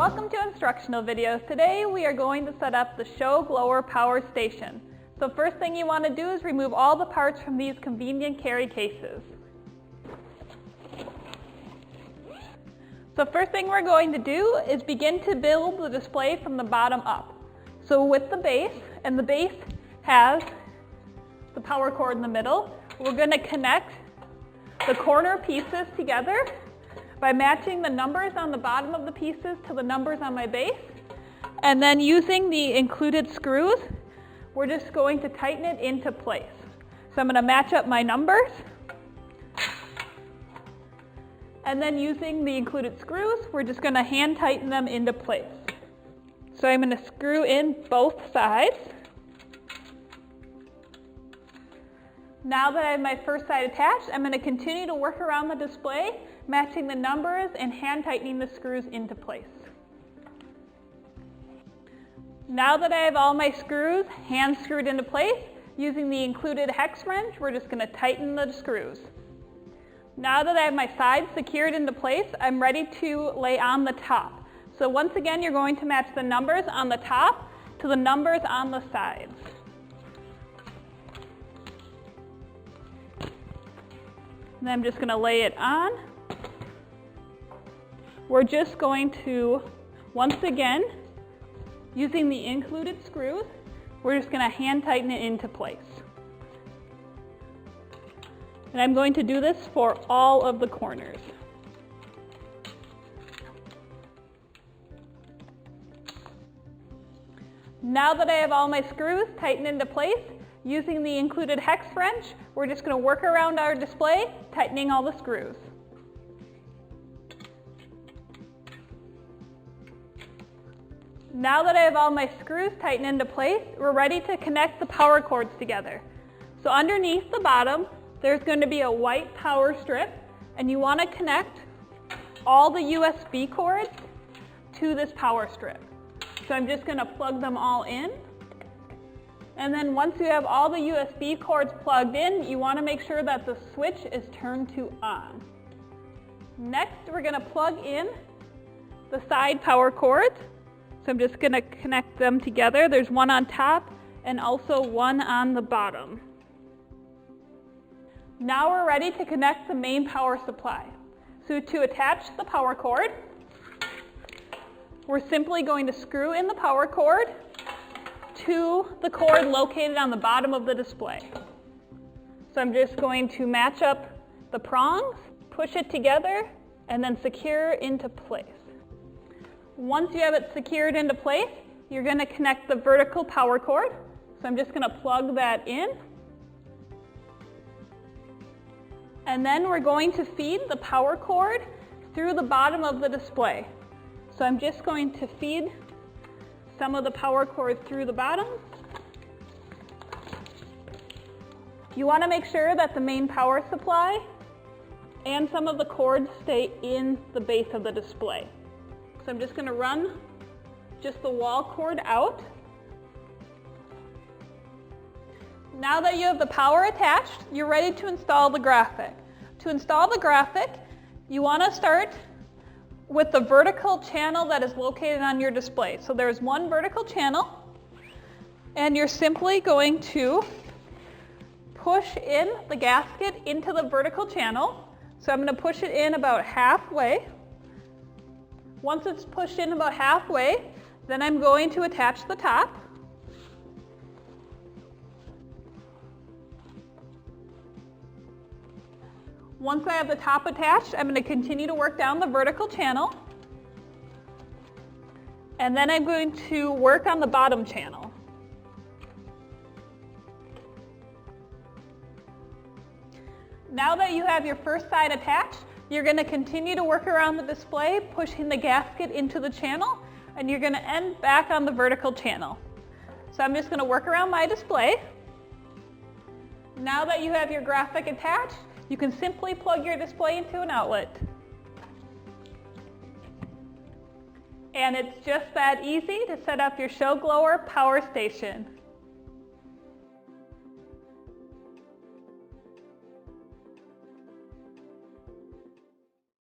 Welcome to instructional videos. Today we are going to set up the ShowGlower power station. So first thing you want to do is remove all the parts from these convenient carry cases. So first thing we're going to do is begin to build the display from the bottom up. So with the base, and the base has the power cord in the middle, we're going to connect the corner pieces together by matching the numbers on the bottom of the pieces to the numbers on my base. And then using the included screws, we're just going to tighten it into place. So I'm going to match up my numbers. And then using the included screws, we're just going to hand tighten them into place. So I'm going to screw in both sides. Now that I have my first side attached, I'm going to continue to work around the display, matching the numbers and hand tightening the screws into place. Now that I have all my screws hand screwed into place, using the included hex wrench, we're just going to tighten the screws. Now that I have my sides secured into place, I'm ready to lay on the top. So once again, you're going to match the numbers on the top to the numbers on the sides. And then I'm just going to lay it on. We're just going to, once again, using the included screws, we're just going to hand tighten it into place. And I'm going to do this for all of the corners. Now that I have all my screws tightened into place, using the included hex wrench, we're just going to work around our display, tightening all the screws. Now that I have all my screws tightened into place, we're ready to connect the power cords together. So underneath the bottom, there's going to be a white power strip, and you want to connect all the USB cords to this power strip. So I'm just going to plug them all in. And then once you have all the USB cords plugged in, you want to make sure that the switch is turned to on. Next, we're going to plug in the side power cords. So I'm just going to connect them together. There's one on top and also one on the bottom. Now we're ready to connect the main power supply. So to attach the power cord, we're simply going to screw in the power cord to the cord located on the bottom of the display. So I'm just going to match up the prongs, push it together, and then secure into place. Once you have it secured into place, you're going to connect the vertical power cord. So I'm just going to plug that in. And then we're going to feed the power cord through the bottom of the display. So I'm just going to feed some of the power cord through the bottom. You want to make sure that the main power supply and some of the cords stay in the base of the display. So I'm just going to run just the wall cord out. Now that you have the power attached, you're ready to install the graphic. To install the graphic, you want to start with the vertical channel that is located on your display. So there's one vertical channel, and you're simply going to push in the gasket into the vertical channel. So I'm going to push it in about halfway. Once it's pushed in about halfway, then I'm going to attach the top. Once I have the top attached, I'm going to continue to work down the vertical channel. And then I'm going to work on the bottom channel. Now that you have your first side attached, you're going to continue to work around the display, pushing the gasket into the channel, and you're going to end back on the vertical channel. So I'm just going to work around my display. Now that you have your graphic attached, you can simply plug your display into an outlet. And it's just that easy to set up your ShowGlower power station.